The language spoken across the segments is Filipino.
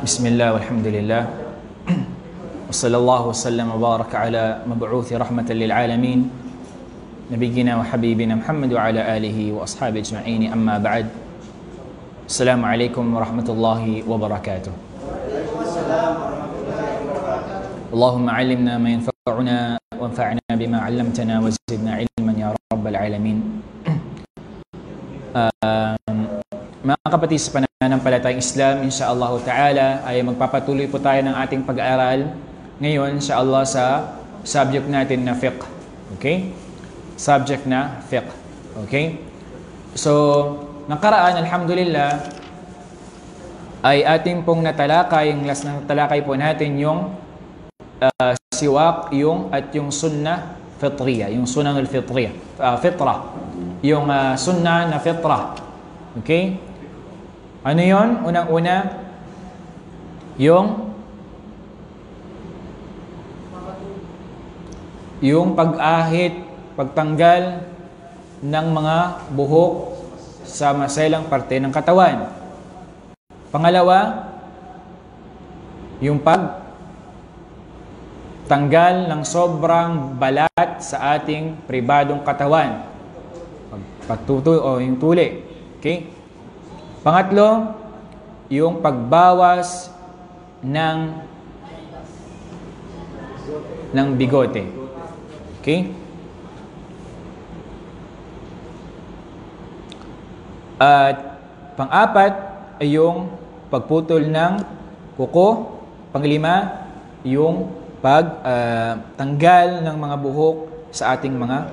بسم الله والحمد لله وصلى الله وسلم وبارك على مبعوث رحمة للعالمين نبينا وحبيبنا محمد وعلى آله وأصحابه أجمعين أما بعد السلام عليكم ورحمة الله وبركاته اللهم علمنا ما ينفعنا وانفعنا بما علمتنا وزدنا علما يا رب العالمين. Mga kapatid sa pananampalatayang Islam, insyaAllah ta'ala ay magpapatuloy po tayo ng ating pag-aaral ngayon insyaAllah sa subject natin na fiqh. Okay? Subject na fiqh. Okay? So, nakaraan, alhamdulillah, ay ating pong natalakay, yung last na natalakay po natin yung siwak, at yung sunnah fitriya, yung sunnah al-fitriya, fitra, yung sunnah na fitra. Okay? Ano yun? Unang-una, yung pag-ahit, pagtanggal ng mga buhok sa maselang parte ng katawan. Pangalawa, yung pagtanggal ng sobrang balat sa ating pribadong katawan. Pagtutoy o yung tuli. Okay? Pangatlo, yung pagbawas ng bigote. Okay? At pang-apat ay yung pagputol ng kuko. Panglima, yung pagtanggal ng mga buhok sa ating mga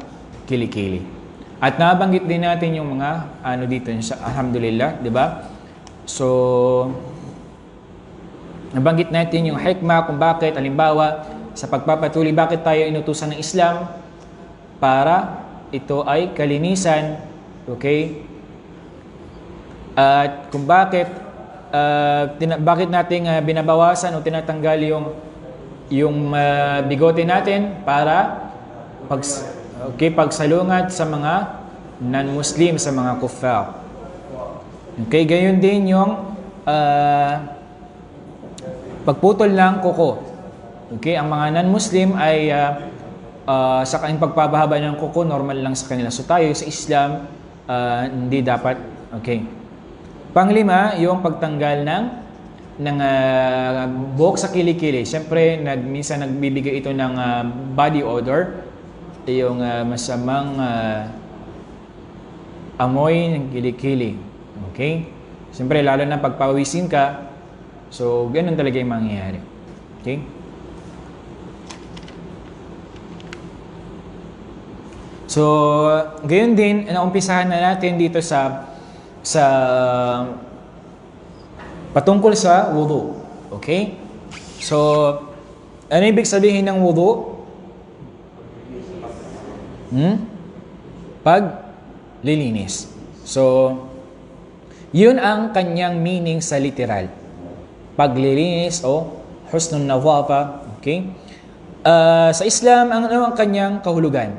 kilikili. At nabanggit din natin yung mga dito, alhamdulillah, di ba? So, nabanggit natin yung hikmah kung bakit, halimbawa, sa pagpapatuloy, bakit tayo inutusan ng Islam para ito ay kalinisan, okay? At kung bakit natin binabawasan o tinatanggal yung bigote natin para pagsalungat sa mga non-Muslim, sa mga kuffar. Okay, gayon din yung pagputol ng kuko. Okay, ang mga non-Muslim ay sa kanilang pagpapahaba ng kuko, normal lang sa kanila. So tayo sa Islam, hindi dapat. Okay. Panglima, yung pagtanggal ng buhok sa kilikili. Siyempre, minsan nagbibigay ito ng body odor. Yung masamang amoy ng kilikili. Okay? Siyempre, lalo na pagpawisin ka, so, ganun talaga yung mangyayari. Okay? So, gayon din, naumpisahan na natin dito sa patungkol sa wudu. Okay? So, ano ibig sabihin ng wudu? Paglilinis. So, yun ang kanyang meaning sa literal. Paglilinis o husnul nadhafa. Okay? Sa Islam, ano ang kanyang kahulugan?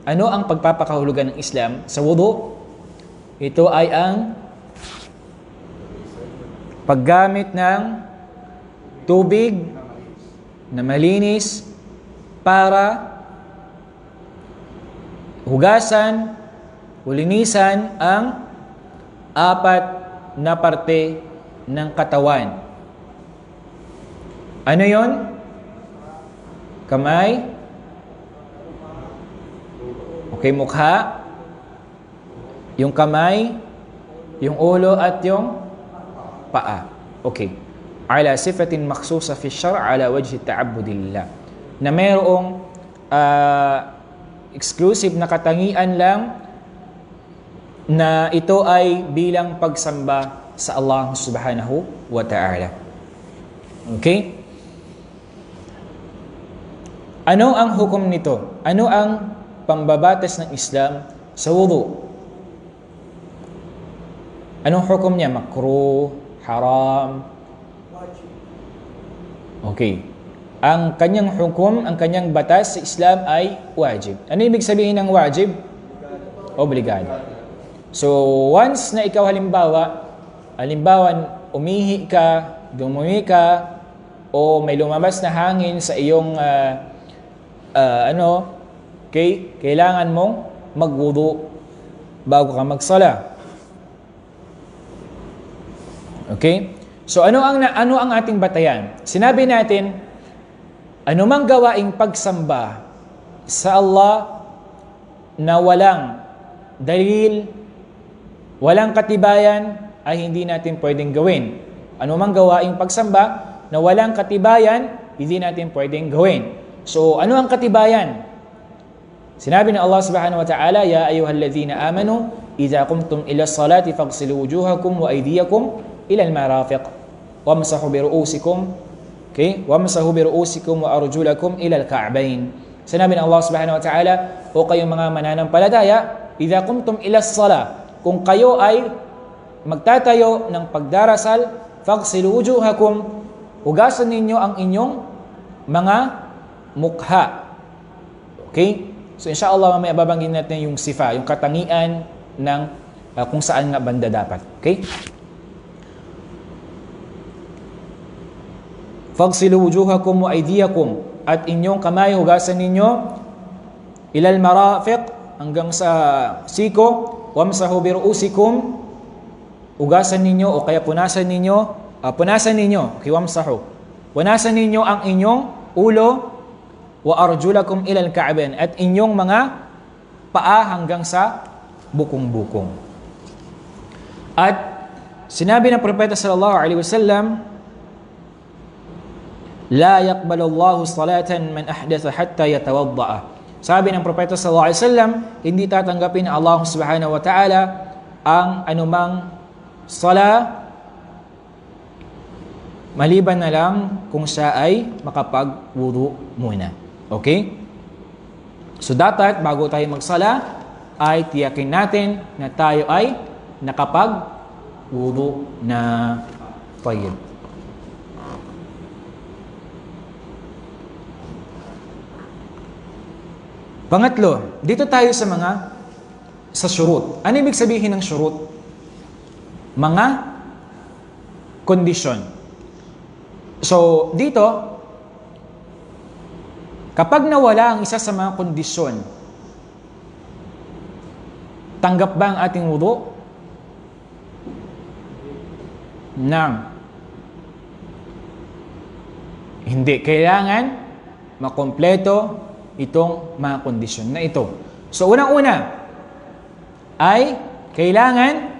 Ano ang pagpapakahulugan ng Islam sa wudu? Ito ay ang paggamit ng tubig na malinis para hugasan o linisan ang apat na parte ng katawan. Ano yon? Kamay. Okay, mukha. Yung kamay, yung ulo at yung paa. Okay. Ala sifatin makhsusa fi syar' ala wajhi ta'abbudillah. Na mayroong exclusive na katangian lang na ito ay bilang pagsamba sa Allah subhanahu wa ta'ala. Okay? Ano ang hukom nito? Ano ang pambabatas ng Islam sa wudu? Anong hukom niya? Makruh, haram? Okay. Ang kanyang hukom, ang kanyang batas sa Islam ay wajib. Ano ibig sabihin ng wajib? Obligado. So, once na ikaw halimbawa, umihi ka dumuwi ka, o may lumabas na hangin sa iyong okay, kailangan mong magwudu bago ka magsala. Okay? So ano ang ating batayan? Sinabi natin, anumang gawaing pagsamba sa Allah na walang dalil, walang katibayan, ay hindi natin pwedeng gawin. Anumang gawaing pagsamba na walang katibayan, hindi natin pwedeng gawin. So, ano ang katibayan? Sinabi ng Allah subhanahu wa ta'ala, Ya ayyuhalladhina amanu, idha qumtum ila salati faghsilu wujuhakum wa aydiyakum ila al-marafiq wamsahu bi ru'usikum, okay? Wamsahu bi ru'usikum wa arjulakum ila al-ka'bayn. Sinabi ng Allah subhanahu wa ta'ala, o kayong mga mananampalataya, idha qumtum ila sala, kung kayo ay magtatayo ng pagdarasal, faghsilu wujuhakum, hugasan ninyo ang inyong mga mukha. Okay? So inshallah mamaya babanggit natin yung sifa, yung katangian ng kung saan nga banda dapat. Okay? Faghsilu wujuhakum wa aydiyakum, at inyong kamay hugasan ninyo ilal marafiq, hanggang sa siko, wamsahu bi ru'usikum, hugasan ninyo o kaya punasan ninyo, okay, wamsahu, punasan ninyo ang inyong ulo, wa arjulakum ilal ka'bayn, at inyong mga paa hanggang sa bukong-bukong. At sinabi ng propeta sallallahu alaihi wasallam, la yaqbalu Allahu salatan man ahdatha hatta yatawadda'a. Sabi ng propeta sallallahu alaihi wasallam, hindi tatanggapin ng Allah subhanahu wa ta'ala ang anumang sala maliban na lang kung siya ay makapag-wudu muna. Okay? So dapat bago tayo magsala ay tiyakin natin na tayo ay nakapag-wudu na tayyib. Pangatlo, dito tayo sa syurut. Ano ibig sabihin ng syurut? Mga kondisyon. So, dito, kapag nawala ang isa sa mga kondisyon, tanggap ba ang ating wudu? Hindi. Kailangan makompleto itong mga kondisyon na ito. So, unang-una ay kailangan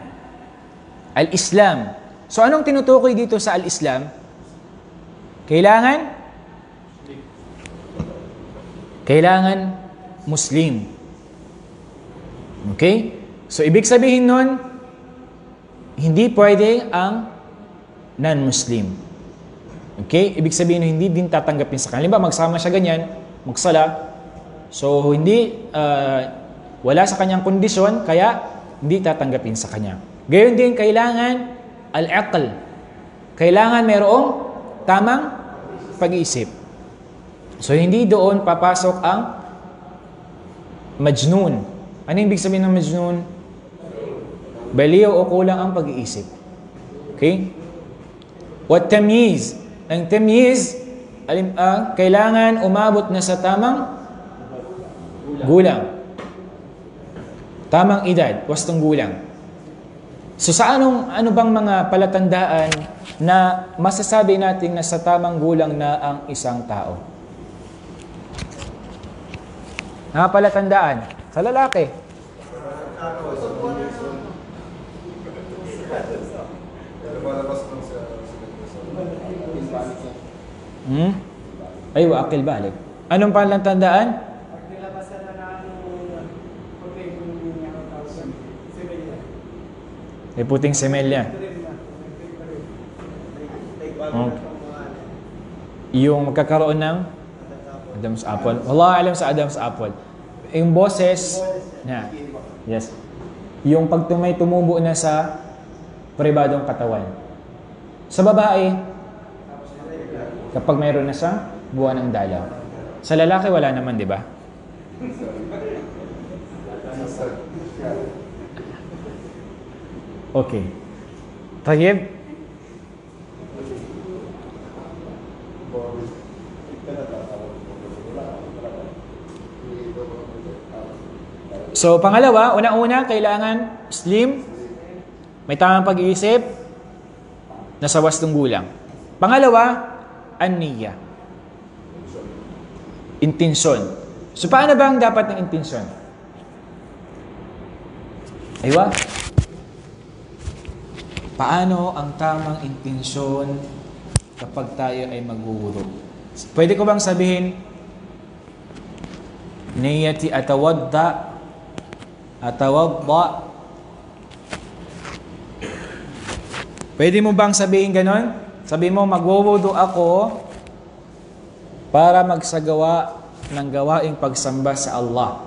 al-Islam. So, anong tinutukoy dito sa al-Islam? Kailangan Muslim. Okay? So, ibig sabihin nun, hindi pwede ang non-Muslim. Okay? Ibig sabihin nun, hindi din tatanggapin sa kanila. Magsama siya ganyan, magsala. So, wala sa kanyang kondisyon, kaya hindi tatanggapin sa kanya. Gayon din, kailangan al-aql. Kailangan mayroong tamang pag-iisip. So, hindi doon papasok ang majnun. Ano yung ibig sabihin ng majnun? Baliw o kulang ang pag-iisip. Okay? What tamyiz? Ang tamyiz, kailangan umabot na sa tamang gulang. Tamang edad, wastong gulang. So sa ano bang mga palatandaan na masasabi natin na sa tamang gulang na ang isang tao? Mga palatandaan sa lalaki. Ay, akil balik. Anong palatandaan? May puting semelya. Okay. Yung magkakaroon ng Adam's apple. Wallahu alam sa Adam's apple. Yung boses na. Yes. Yung pag may tumubo na sa pribadong katawan. Sa babae, kapag mayroon na siyang buwan ng dalaw. Sa lalaki, wala naman, di ba? Okay. Tayyib? So, pangalawa, una-una, kailangan slim, may tamang pag-iisip, nasa wastong gulang. Pangalawa, an-niyya. Intensyon. So, paano ba ang dapat ng intensyon? Aywa? Paano ang tamang intensyon kapag tayo ay magwuwudu? Pwede ko bang sabihin, niyati atawadda. Pwede mo bang sabihin ganon? Sabihin mo, magwuwudu ako para magsagawa ng gawaing pagsamba sa Allah.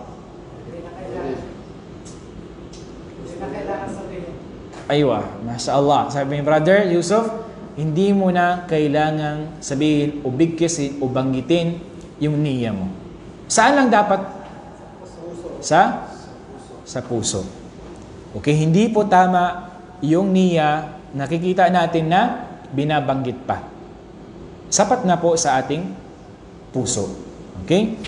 Aywa, Masya Allah. Sabi ni Brother Yusuf, hindi mo na kailangang sabihin o bigkisin o banggitin yung niya mo. Saan lang dapat? Sa puso. Okay, hindi po tama yung niya, nakikita natin na binabanggit pa. Sapat na po sa ating puso. Okay?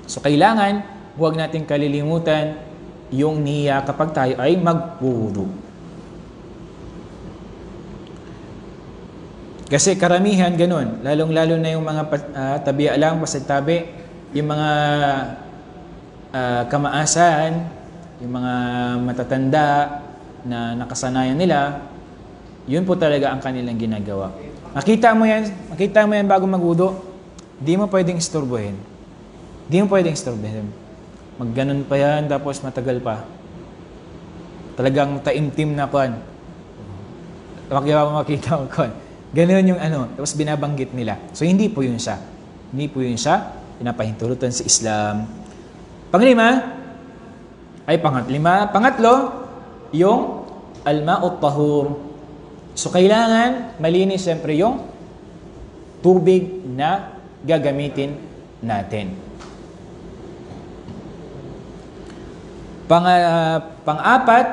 So, kailangan huwag nating kalilimutan yung niya kapag tayo ay magwuwudu. Kasi karamihan ganun, lalong-lalo na yung mga tabi lang, pasagtabi, yung mga kamaasan, yung mga matatanda na nakasanayan nila, yun po talaga ang kanilang ginagawa. Makita mo yan bago magwudu, di mo pwedeng istorbohin. Di mo pwedeng istorbohin. Magganon pa yan, tapos matagal pa. Talagang taimtim na kon. Makita mo kon. Ganon yung tapos binabanggit nila. So, hindi po yun siya. Hindi po yun siya. Pinapahintulutan sa Islam. Pangatlo, yung al-ma'ut tahur. So, kailangan malinis siyempre yung tubig na gagamitin natin. Pang-apat,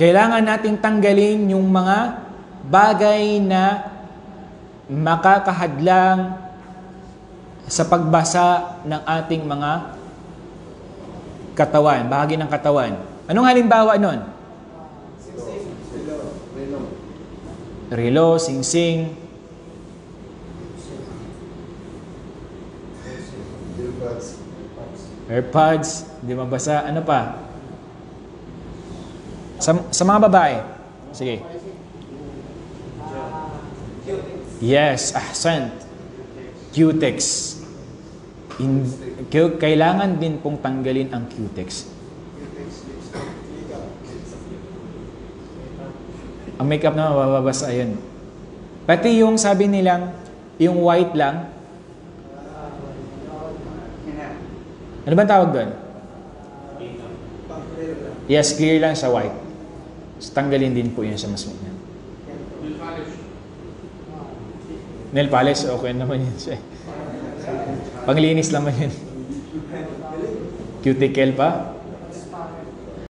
kailangan nating tanggalin yung mga bagay na makakahadlang sa pagbasa ng ating mga katawan, bahagi ng katawan. Anong halimbawa nun? Relo, singsing, AirPods, hindi mabasa. Ano pa? Sa mga babae. Sige. Yes, ahsan. Cutex. Kailangan din pong tanggalin ang cutex. Ang makeup na mababasa yun. Pati yung sabi nilang, yung white lang. Ano ba tawag doon? Yes, clear lang sa white. So, tanggalin din po yun sa mas muna. Nail polish, okay naman yun siya. Panglinis naman yun. Cuticle pa.